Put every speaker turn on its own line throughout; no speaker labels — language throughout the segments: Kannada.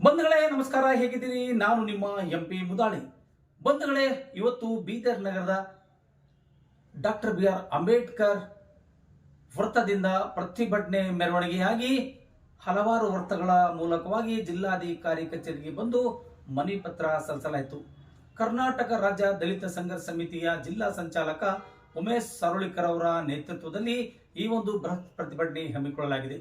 ಬಂಧುಗಳೇ ನಮಸ್ಕಾರ, ಹೇಗಿದ್ದೀರಿ? ನಾನು ನಿಮ್ಮ ಎಂಪಿ ಮುದಾಳಿ. ಬಂಧುಗಳೇ, ಇವತ್ತು ಬೀದರ್ ನಗರದ ಡಾಕ್ಟರ್ BR ಅಂಬೇಡ್ಕರ್ ವೃತ್ತದಿಂದ ಪ್ರತಿಭಟನೆ ಮೆರವಣಿಗೆಯಾಗಿ ಹಲವಾರು ವೃತ್ತಗಳ ಮೂಲಕವಾಗಿ ಜಿಲ್ಲಾಧಿಕಾರಿ ಕಚೇರಿಗೆ ಬಂದು ಮನವಿ ಪತ್ರ ಸಲ್ಲಿಸಲಾಯಿತು. ಕರ್ನಾಟಕ ರಾಜ್ಯ ದಲಿತ ಸಂಘರ್ಷ ಸಮಿತಿಯ ಜಿಲ್ಲಾ ಸಂಚಾಲಕ ಉಮೇಶ್ ಸರೋಳಿಕರ್ ಅವರ ನೇತೃತ್ವದಲ್ಲಿ ಈ ಒಂದು ಬೃಹತ್ ಪ್ರತಿಭಟನೆ ಹಮ್ಮಿಕೊಳ್ಳಲಾಗಿದೆ.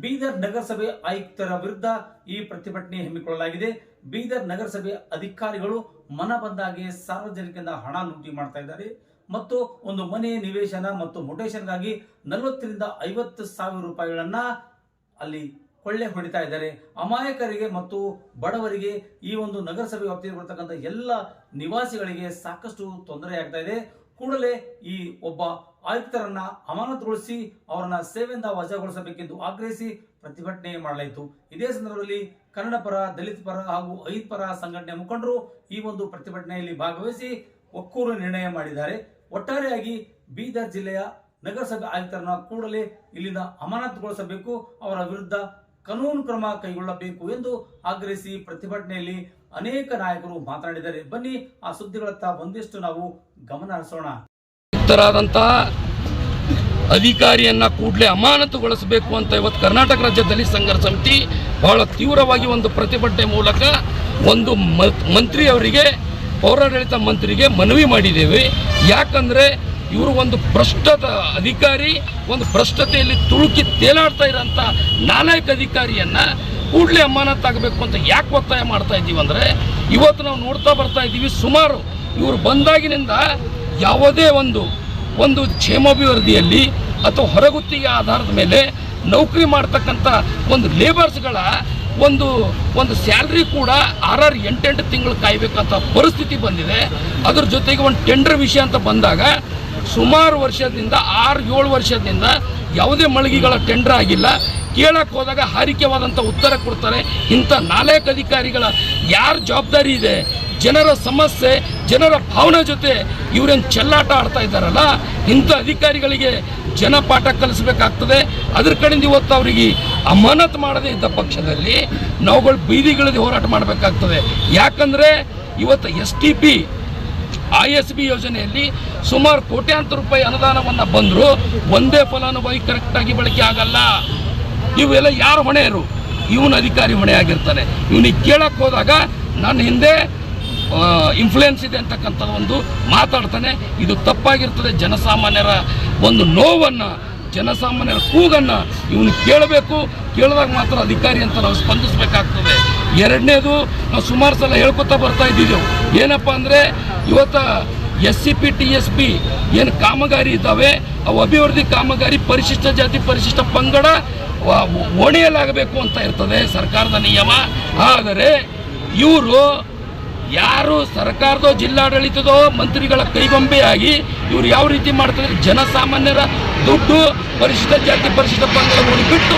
ಬೀದರ್ ನಗರಸಭೆ ಆಯುಕ್ತರ ವಿರುದ್ಧ ಈ ಪ್ರತಿಭಟನೆ ಹಮ್ಮಿಕೊಳ್ಳಲಾಗಿದೆ. ಬೀದರ್ ನಗರಸಭೆ ಅಧಿಕಾರಿಗಳು ಮನ ಬಂದಾಗೆ ಸಾರ್ವಜನಿಕರಿಂದ ಹಣ ಲೂಟಿ ಮಾಡ್ತಾ ಇದ್ದಾರೆ ಮತ್ತು ಒಂದು ಮನೆ ನಿವೇಶನ ಮತ್ತು ಮೊಟೇಷನ್ಗಾಗಿ 40 ರಿಂದ 50 ಸಾವಿರ ರೂಪಾಯಿಗಳನ್ನ ಅಲ್ಲಿ ಕೊಳ್ಳೆ ಹೊಡಿತಾ ಇದ್ದಾರೆ. ಅಮಾಯಕರಿಗೆ ಮತ್ತು ಬಡವರಿಗೆ, ಈ ಒಂದು ನಗರಸಭೆ ವ್ಯಾಪ್ತಿಯಲ್ಲಿ ಬರ್ತಕ್ಕಂಥ ಎಲ್ಲ ನಿವಾಸಿಗಳಿಗೆ ಸಾಕಷ್ಟು ತೊಂದರೆ ಆಗ್ತಾ ಇದೆ. ಕೂಡಲೇ ಈ ಒಬ್ಬ ಆಯುಕ್ತರನ್ನ ಅಮಾನತುಗೊಳಿಸಿ ಅವರನ್ನ ಸೇವೆಯಿಂದ ವಜಾಗೊಳಿಸಬೇಕೆಂದು ಆಗ್ರಹಿಸಿ ಪ್ರತಿಭಟನೆ ಮಾಡಲಾಯಿತು. ಇದೇ ಸಂದರ್ಭದಲ್ಲಿ ಕನ್ನಡ ಪರ, ದಲಿತ ಪರ ಹಾಗೂ ಐದ್ ಪರ ಸಂಘಟನೆ ಮುಖಂಡರು ಈ ಒಂದು ಪ್ರತಿಭಟನೆಯಲ್ಲಿ ಭಾಗವಹಿಸಿ ಒಕ್ಕೂರು ನಿರ್ಣಯ ಮಾಡಿದ್ದಾರೆ. ಒಟ್ಟಾರೆಯಾಗಿ ಬೀದರ್ ಜಿಲ್ಲೆಯ ನಗರಸಭೆ ಆಯುಕ್ತರನ್ನ ಕೂಡಲೇ ಇಲ್ಲಿಂದ ಅಮಾನತುಗೊಳಿಸಬೇಕು, ಅವರ ವಿರುದ್ಧ ಕಾನೂನು ಕ್ರಮ ಕೈಗೊಳ್ಳಬೇಕು ಎಂದು ಆಗ್ರಹಿಸಿ ಪ್ರತಿಭಟನೆಯಲ್ಲಿ ಅನೇಕ ನಾಯಕರು ಮಾತನಾಡಿದ್ದಾರೆ. ಬನ್ನಿ ಆ ಸುದ್ದಿಗಳತ್ತ ಒಂದಿಷ್ಟು ನಾವು ಗಮನ ಹರಿಸೋಣ.
ಯುಕ್ತರಾದಂತಹ ಅಧಿಕಾರಿಯನ್ನ ಕೂಡಲೇ ಅಮಾನತುಗೊಳಿಸಬೇಕು ಅಂತ ಇವತ್ತು ಕರ್ನಾಟಕ ರಾಜ್ಯ ದಲಿತ ಸಂಘರ್ಷ ಸಮಿತಿ ಬಹಳ ತೀವ್ರವಾಗಿ ಒಂದು ಪ್ರತಿಭಟನೆ ಮೂಲಕ ಒಂದು ಮಂತ್ರಿಯವರಿಗೆ, ಪೌರಾಡಳಿತ ಮಂತ್ರಿಗೆ ಮನವಿ ಮಾಡಿದ್ದೇವೆ. ಯಾಕಂದರೆ ಇವರು ಒಂದು ಭ್ರಷ್ಟದ ಅಧಿಕಾರಿ, ಒಂದು ಭ್ರಷ್ಟತೆಯಲ್ಲಿ ತುಳುಕಿ ತೇಲಾಡ್ತಾ ಇರೋಂಥ ನಾಲಾಯಕ ಅಧಿಕಾರಿಯನ್ನು ಕೂಡಲೇ ಅಮಾನತಾಗಬೇಕು ಅಂತ ಯಾಕೆ ಒತ್ತಾಯ ಮಾಡ್ತಾ ಇದ್ದೀವಿ ಅಂದರೆ, ಇವತ್ತು ನಾವು ನೋಡ್ತಾ ಬರ್ತಾ ಇದ್ದೀವಿ, ಸುಮಾರು ಇವರು ಬಂದಾಗಿನಿಂದ ಯಾವುದೇ ಒಂದು ಕ್ಷೇಮಾಭಿವೃದ್ಧಿಯಲ್ಲಿ ಅಥವಾ ಹೊರಗುತ್ತಿಗೆ ಆಧಾರದ ಮೇಲೆ ನೌಕರಿ ಮಾಡ್ತಕ್ಕಂಥ ಒಂದು ಲೇಬರ್ಸ್ಗಳ ಒಂದು ಸ್ಯಾಲ್ರಿ ಕೂಡ 6-8 ತಿಂಗಳು ಕಾಯಬೇಕಂತ ಪರಿಸ್ಥಿತಿ ಬಂದಿದೆ. ಅದ್ರ ಜೊತೆಗೆ ಒಂದು ಟೆಂಡರ್ ವಿಷಯ ಅಂತ ಬಂದಾಗ ಸುಮಾರು ವರ್ಷದಿಂದ 6-7 ವರ್ಷದಿಂದ ಯಾವುದೇ ಮಳಿಗೆಗಳ ಟೆಂಡರ್ ಆಗಿಲ್ಲ. ಕೇಳಕ್ಕೆ ಹೋದಾಗ ಹಾರಿಕೆವಾದಂಥ ಉತ್ತರ ಕೊಡ್ತಾರೆ. ಇಂಥ ನಾಲಾಯಕ ಅಧಿಕಾರಿಗಳ ಯಾರ ಜವಾಬ್ದಾರಿ ಇದೆ? ಜನರ ಸಮಸ್ಯೆ, ಜನರ ಭಾವನೆ ಜೊತೆ ಇವರೇನು ಚೆಲ್ಲಾಟ ಆಡ್ತಾ ಇದ್ದಾರಲ್ಲ, ಇಂಥ ಅಧಿಕಾರಿಗಳಿಗೆ ಜನ ಪಾಠ ಕಲಿಸಬೇಕಾಗ್ತದೆ. ಅದ್ರ ಕಡೆಯಿಂದ ಇವತ್ತು ಅವರಿಗೆ ಅಮಾನತು ಮಾಡದೇ ಇದ್ದ ಪಕ್ಷದಲ್ಲಿ ನಾವುಗಳು ಬೀದಿಗಳಲ್ಲಿ ಹೋರಾಟ ಮಾಡಬೇಕಾಗ್ತದೆ. ಯಾಕಂದರೆ ಇವತ್ತು STP ISB ಯೋಜನೆಯಲ್ಲಿ ಸುಮಾರು ಕೋಟ್ಯಾಂತರ ರೂಪಾಯಿ ಅನುದಾನವನ್ನು ಬಂದರೂ ಒಂದೇ ಫಲಾನುಭವಿ ಕರೆಕ್ಟಾಗಿ ಬಳಕೆ ಆಗಲ್ಲ. ಇವೆಲ್ಲ ಯಾರು ಹೊಣೆಯರು? ಇವನ ಅಧಿಕಾರಿ ಹೊಣೆ ಆಗಿರ್ತಾನೆ. ಇವನಿಗೆ ಕೇಳಕ್ಕೆ ಹೋದಾಗ ನನ್ನ ಹಿಂದೆ ಇನ್ಫ್ಲೂಯೆನ್ಸ್ ಇದೆ ಅಂತಕ್ಕಂಥ ಒಂದು ಮಾತಾಡ್ತಾನೆ. ಇದು ತಪ್ಪಾಗಿರ್ತದೆ. ಜನಸಾಮಾನ್ಯರ ಒಂದು ನೋವನ್ನು, ಜನಸಾಮಾನ್ಯರ ಕೂಗನ್ನು ಇವನು ಕೇಳಬೇಕು. ಕೇಳಿದಾಗ ಮಾತ್ರ ಅಧಿಕಾರಿ ಅಂತ ನಾವು ಸ್ಪಂದಿಸಬೇಕಾಗ್ತದೆ. ಎರಡನೇದು, ನಾವು ಸುಮಾರು ಸಲ ಹೇಳ್ಕೊತಾ ಬರ್ತಾ ಇದ್ದಿದ್ದೆವು. ಏನಪ್ಪ ಅಂದರೆ, ಇವತ್ತು SCP TSP ಏನು ಕಾಮಗಾರಿ ಇದ್ದಾವೆ, ಅವು ಅಭಿವೃದ್ಧಿ ಕಾಮಗಾರಿ ಪರಿಶಿಷ್ಟ ಜಾತಿ, ಪರಿಶಿಷ್ಟ ಪಂಗಡ ಓಣಿಯಲಾಗಬೇಕು ಅಂತ ಇರ್ತದೆ ಸರ್ಕಾರದ ನಿಯಮ. ಆದರೆ ಇವರು ಯಾರು ಸರ್ಕಾರದೋ ಜಿಲ್ಲಾಡಳಿತದೋ ಮಂತ್ರಿಗಳ ಕೈಗೊಂಬೆಯಾಗಿ ಇವರು ಯಾವ ರೀತಿ ಮಾಡ್ತಾರೆ? ಜನಸಾಮಾನ್ಯರ ದುಡ್ಡು ಪರಿಶಿಷ್ಟ ಜಾತಿ, ಪರಿಶಿಷ್ಟ ಪಂಗಡ ಓಣಿ ಬಿಟ್ಟು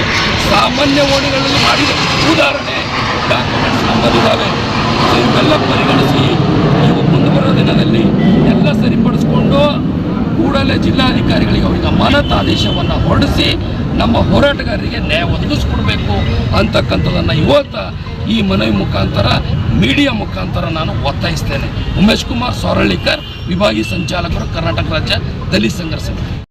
ಸಾಮಾನ್ಯ ಓಣಿಗಳಲ್ಲಿ ಮಾಡಿದ ಉದಾಹರಣೆ ಡಾಕ್ಯುಮೆಂಟ್ಸ್ ನಮ್ಮದಿದ್ದಾವೆ. ಇವೆಲ್ಲ ಪರಿಗಣಿಸಿ ನೀವು ಮುಂದೆ ಬರೋ ದಿನದಲ್ಲಿ ಎಲ್ಲ ಸರಿಪಡಿಸ್ಕೊಂಡು ಕೂಡಲೇ ಜಿಲ್ಲಾಧಿಕಾರಿಗಳಿಗೆ ಅವರಿಗೆ ಅಮಾನತು ಆದೇಶವನ್ನು ಹೊರಡಿಸಿ ನಮ್ಮ ಹೋರಾಟಗಾರರಿಗೆ ನ್ಯಾಯ ಒದಗಿಸ್ಕೊಡ್ಬೇಕು ಅಂತಕ್ಕಂಥದ್ದನ್ನು ಇವತ್ತು ಈ ಮನವಿ ಮುಖಾಂತರ, ಮೀಡಿಯಾ ಮುಖಾಂತರ ನಾನು ಒತ್ತಾಯಿಸ್ತೇನೆ. ಉಮೇಶ್ ಕುಮಾರ್ ಸರೋಳಿಕರ್, ವಿಭಾಗೀಯ ಸಂಚಾಲಕರು, ಕರ್ನಾಟಕ ರಾಜ್ಯ ದಲಿತ ಸಂಘರ್ಷ ಸಮಿತಿ.